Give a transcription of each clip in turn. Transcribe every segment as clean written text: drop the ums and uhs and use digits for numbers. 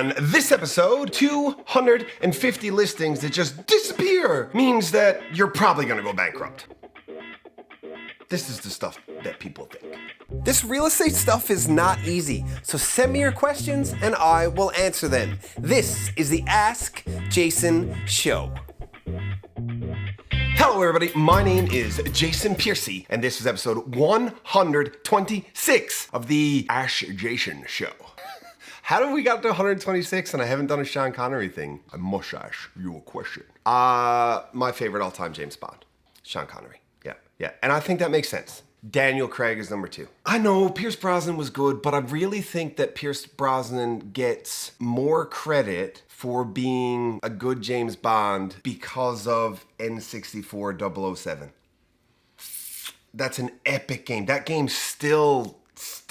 On this episode, 250 listings that just disappear means that you're probably gonna go bankrupt. This is the stuff that people think. This real estate stuff is not easy, so send me your questions and I will answer them. This is the Ask Jason Show. Hello everybody, my name is Jason Piercey, and this is episode 126 of the Ask Jason Show. How did we got to 126 and I haven't done a Sean Connery thing? I must ask you a question. My favorite all-time James Bond, Sean Connery. Yeah, and I think that makes sense. Daniel Craig is number 2. I know Pierce Brosnan was good, but I really think that Pierce Brosnan gets more credit for being a good James Bond because of N64 007. That's an epic game. That game still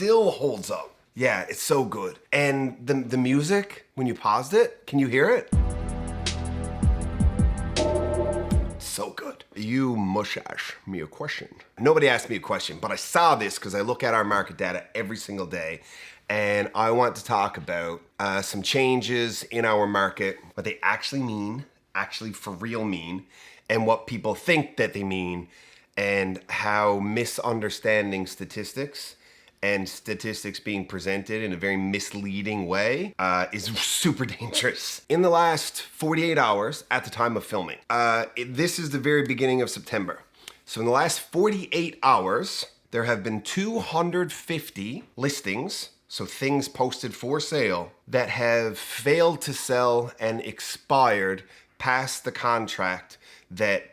holds up. Yeah, it's so good. And the music, when you paused it, can you hear it? So good. You must ask me a question. Nobody asked me a question, but I saw this because I look at our market data every single day, and I want to talk about some changes in our market, what they actually mean, actually for real mean, and what people think that they mean, and how misunderstanding statistics and statistics being presented in a very misleading way is super dangerous. In the last 48 hours at the time of filming, this is the very beginning of September. So in the last 48 hours, there have been 250 listings, so things posted for sale, that have failed to sell and expired past the contract that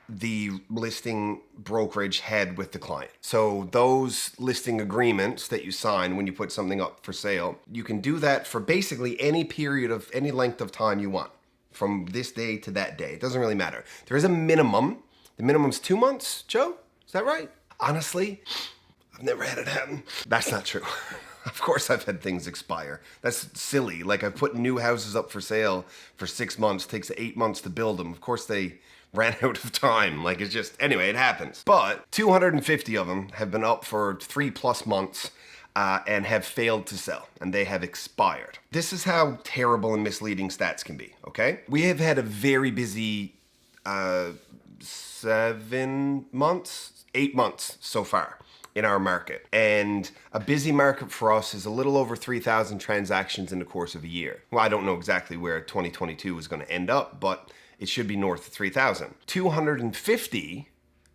the listing brokerage had with the client. So those listing agreements that you sign when you put something up for sale, you can do that for basically any period of any length of time you want, from this day to that day. It doesn't really matter. There is a minimum. The minimum's 2 months, Joe? Is that right? Honestly, I've never had it happen. That's not true. Of course I've had things expire. That's silly. Like, I've put new houses up for sale for 6 months. It takes 8 months to build them. Of course they ran out of time. Like, it's just, anyway, it happens. But 250 of them have been up for 3+ months and have failed to sell, and they have expired. This is how terrible and misleading stats can be, okay? We have had a very busy 7 months, 8 months so far in our market. And a busy market for us is a little over 3,000 transactions in the course of a year. Well, I don't know exactly where 2022 is going to end up, but it should be north of 3,000. 250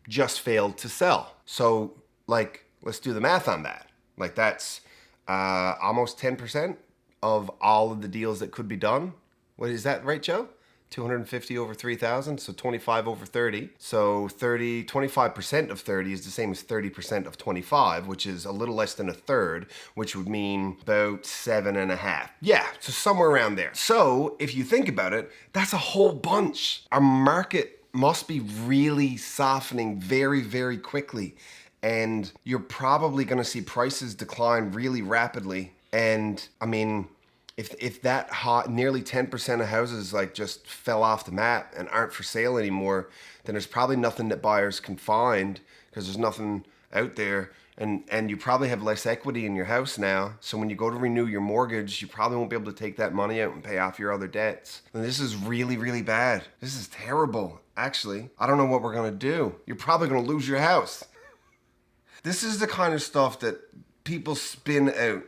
just failed to sell. So, like, let's do the math on that. Like, that's almost 10% of all of the deals that could be done. What is that, right, Joe? 250 over 3,000, so 25 over 30. So 25% of 30 is the same as 30% of 25, which is a little less than a third, which would mean about 7.5. Yeah, so somewhere around there. So if you think about it, that's a whole bunch. Our market must be really softening very, very quickly. And you're probably gonna see prices decline really rapidly. And I mean, if that hot, nearly 10% of houses like just fell off the map and aren't for sale anymore, then there's probably nothing that buyers can find because there's nothing out there. And you probably have less equity in your house now. So when you go to renew your mortgage, you probably won't be able to take that money out and pay off your other debts. And this is really, really bad. This is terrible, actually. I don't know what we're gonna do. You're probably gonna lose your house. This is the kind of stuff that people spin out.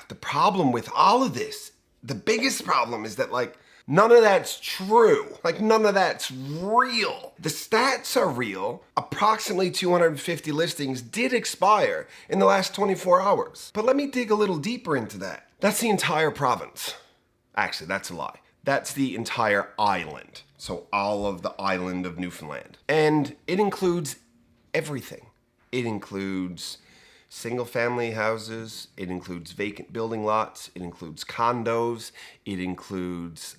The problem with all of this, the biggest problem is that, like, none of that's true. Like, none of that's real. The stats are real. Approximately 250 listings did expire in the last 24 hours. But let me dig a little deeper into that. That's the entire province. Actually, that's a lie. That's the entire island. So all of the island of Newfoundland. And it includes everything. It includes single-family houses, it includes vacant building lots, it includes condos, it includes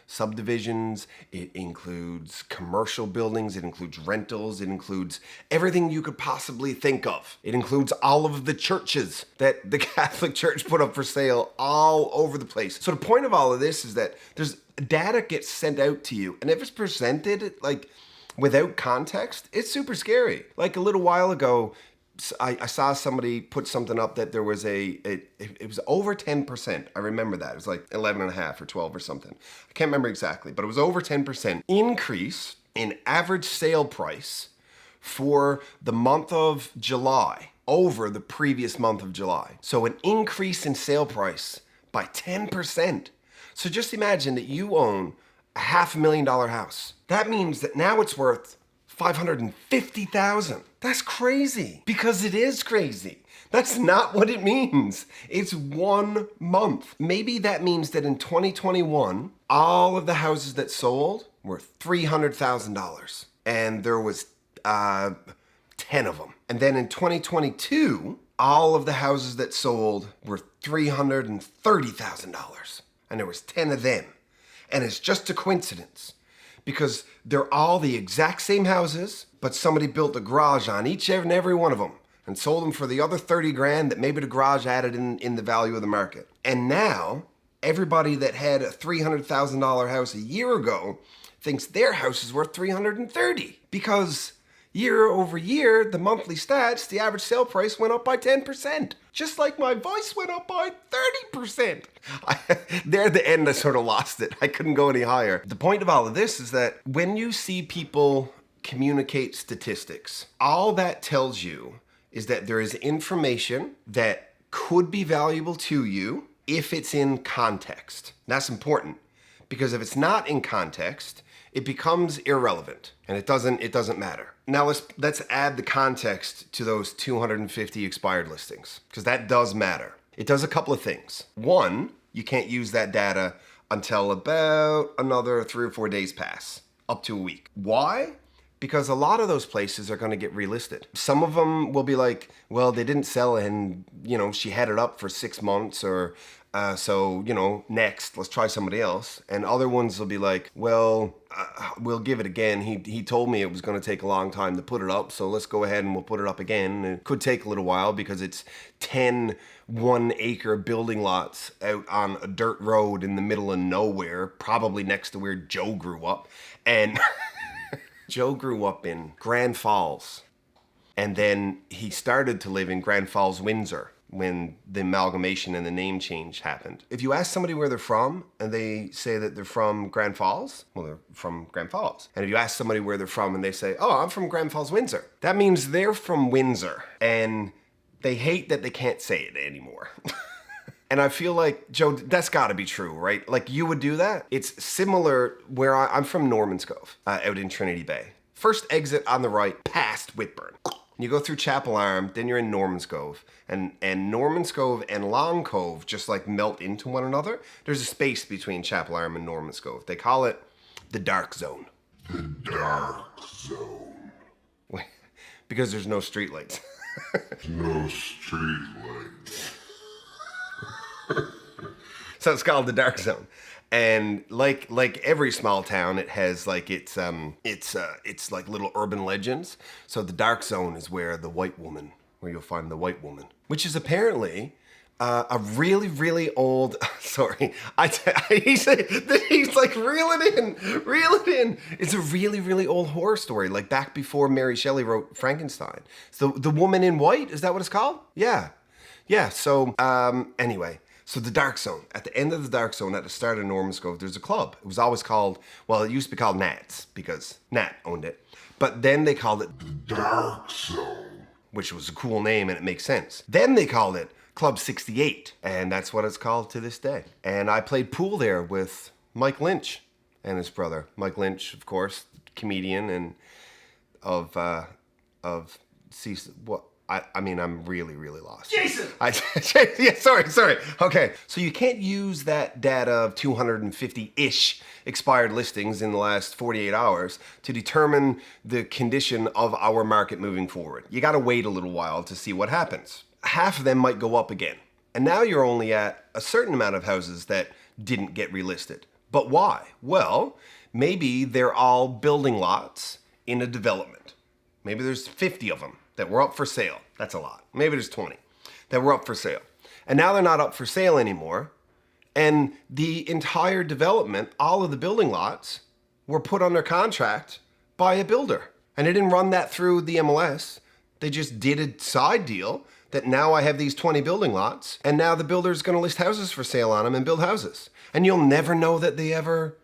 subdivisions, it includes commercial buildings, it includes rentals, it includes everything you could possibly think of. It includes all of the churches that the Catholic Church put up for sale all over the place. So the point of all of this is that there's data gets sent out to you, and if it's presented like without context, it's super scary. Like a little while ago, I saw somebody put something up that there was it was over 10%. I remember that. It was like 11 and a half or 12 or something. I can't remember exactly, but it was over 10% increase in average sale price for the month of July over the previous month of July. So an increase in sale price by 10%. So just imagine that you own a $500,000 house. That means that now it's worth $550,000. That's crazy, because it is crazy. That's not what it means. It's 1 month. Maybe that means that in 2021, all of the houses that sold were $300,000, and there was 10 of them. And then in 2022, all of the houses that sold were $330,000, and there was 10 of them. And it's just a coincidence, because they're all the exact same houses, but somebody built a garage on each and every one of them and sold them for the other 30 grand that maybe the garage added in the value of the market. And now everybody that had a $300,000 house a year ago thinks their house is worth 330, because year over year, the monthly stats, the average sale price went up by 10%. Just like my voice went up by 30%. There at the end, I sort of lost it. I couldn't go any higher. The point of all of this is that when you see people communicate statistics, all that tells you is that there is information that could be valuable to you if it's in context. That's important, because if it's not in context, it becomes irrelevant, and it doesn't matter. Now let's add the context to those 250 expired listings, because that does matter. It does a couple of things. One, you can't use that data until about another 3 or 4 days pass, up to a week. Why? Because a lot of those places are going to get relisted. Some of them will be like, well, they didn't sell and, she had it up for 6 months, or so, next, let's try somebody else. And other ones will be like, well, we'll give it again. He told me it was going to take a long time to put it up, so let's go ahead and we'll put it up again. And it could take a little while because it's 10 1-acre building lots out on a dirt road in the middle of nowhere, probably next to where Joe grew up. And Joe grew up in Grand Falls, and then he started to live in Grand Falls, Windsor, when the amalgamation and the name change happened. If you ask somebody where they're from and they say that they're from Grand Falls, well, they're from Grand Falls. And if you ask somebody where they're from and they say, oh, I'm from Grand Falls, Windsor, that means they're from Windsor, and they hate that they can't say it anymore. And I feel like, Joe, that's gotta be true, right? Like, you would do that? It's similar where I'm from Normanscove, out in Trinity Bay. First exit on the right, past Whitburn. You go through Chapel Arm, then you're in Normanscove. And Normanscove and Long Cove just like melt into one another. There's a space between Chapel Arm and Normanscove. They call it the dark zone. The dark zone. Because there's no streetlights. No streetlights. So it's called the dark zone. And like every small town, it has like it's like little urban legends. So the dark zone is where you'll find the white woman, which is apparently a really, really old. Sorry, he's like reel it in. It's a really, really old horror story, like back before Mary Shelley wrote Frankenstein. So the woman in white, is that what it's called? Yeah. So anyway. So the dark zone, at the end of the dark zone, at the start of Normanscove, there's a club. It was always called, well, it used to be called Nat's because Nat owned it. But then they called it the Dark Zone, which was a cool name and it makes sense. Then they called it Club 68, and that's what it's called to this day. And I played pool there with Mike Lynch and his brother. Mike Lynch, of course, comedian and I'm really, really lost. Jason! Yeah, sorry. Okay, so you can't use that data of 250-ish expired listings in the last 48 hours to determine the condition of our market moving forward. You gotta wait a little while to see what happens. Half of them might go up again. And now you're only at a certain amount of houses that didn't get relisted. But why? Well, maybe they're all building lots in a development. Maybe there's 50 of them that were up for sale. That's a lot. Maybe there's 20 that were up for sale. And now they're not up for sale anymore. And the entire development, all of the building lots, were put under contract by a builder. And they didn't run that through the MLS. They just did a side deal that now I have these 20 building lots, and now the builder's going to list houses for sale on them and build houses. And you'll never know that they ever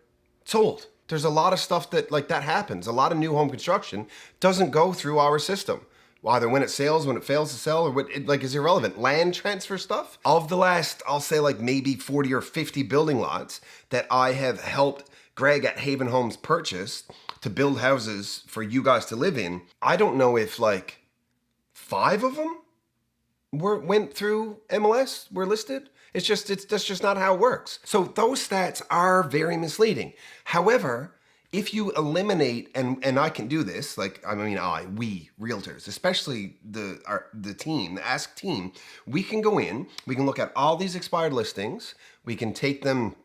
sold. There's a lot of stuff that like that happens. A lot of new home construction doesn't go through our system. Either when it sells, when it fails to sell, or what it like is irrelevant. Land transfer stuff. Of the last, I'll say like maybe 40 or 50 building lots that I have helped Greg at Haven Homes purchase to build houses for you guys to live in, I don't know if like 5 of them went through MLS, were listed. That's just not how it works. So those stats are very misleading. However, if you eliminate, and I can do this, like, we realtors, especially the team, the Ask team, we can go in, we can look at all these expired listings, we can take them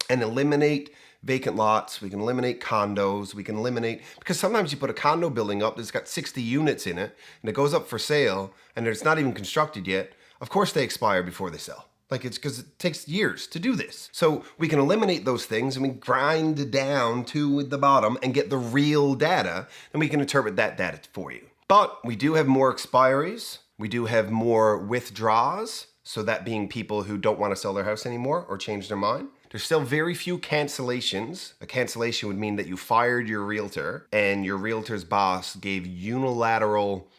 and eliminate vacant lots, we can eliminate condos, we can eliminate, because sometimes you put a condo building up that's got 60 units in it, and it goes up for sale, and it's not even constructed yet, of course they expire before they sell. Like it's because it takes years to do this. So we can eliminate those things and we grind it down to the bottom and get the real data, and we can interpret that data for you. But we do have more expiries. We do have more withdraws. So that being people who don't want to sell their house anymore or change their mind. There's still very few cancellations. A cancellation would mean that you fired your realtor and your realtor's boss gave unilateral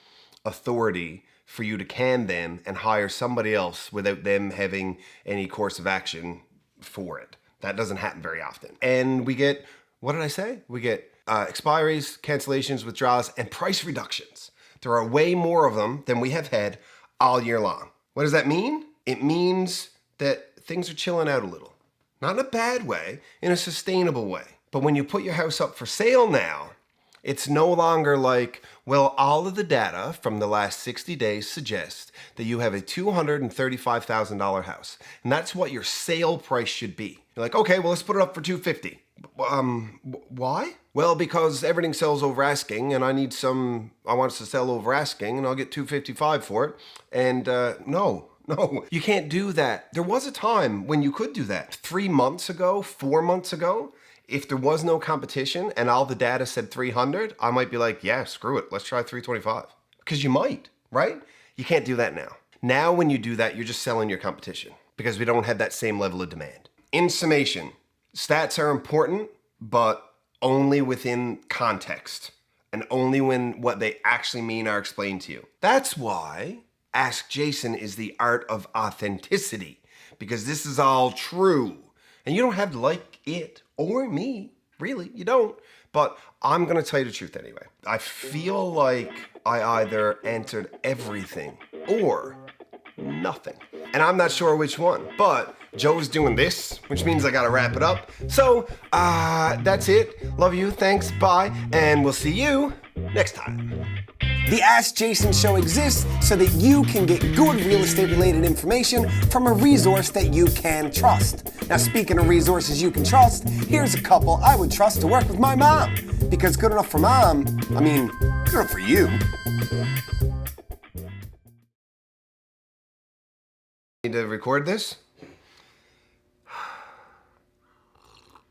authority for you to can them and hire somebody else without them having any course of action for it. That doesn't happen very often. And we get, what did I say? We get expiries, cancellations, withdrawals, and price reductions. There are way more of them than we have had all year long. What does that mean? It means that things are chilling out a little. Not in a bad way, in a sustainable way. But when you put your house up for sale now, it's no longer like, well, all of the data from the last 60 days suggests that you have a $235,000 house. And that's what your sale price should be. You're like, okay, well, let's put it up for $250,000. Why? Well, because everything sells over asking and I want it to sell over asking and I'll get $255,000 for it. And no, you can't do that. There was a time when you could do that. 3 months ago, 4 months ago, if there was no competition and all the data said 300, I might be like, yeah, screw it. Let's try 325. Because you might, right? You can't do that now. Now when you do that, you're just selling your competition because we don't have that same level of demand. In summation, stats are important, but only within context and only when what they actually mean are explained to you. That's why Ask Jason is the art of authenticity, because this is all true. And you don't have to like it or me, really, you don't. But I'm gonna tell you the truth anyway. I feel like I either answered everything or nothing. And I'm not sure which one, but Joe's doing this, which means I gotta wrap it up. So, that's it. Love you, thanks, bye, and we'll see you next time. The Ask Jason Show exists so that you can get good real estate related information from a resource that you can trust. Now, speaking of resources you can trust, here's a couple I would trust to work with my mom. Because good enough for mom, good enough for you. Need to record this?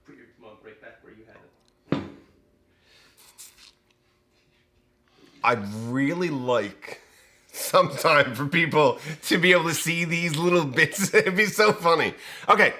Put your mug right back where you had it. I'd really like sometime for people to be able to see these little bits. It'd be so funny. Okay,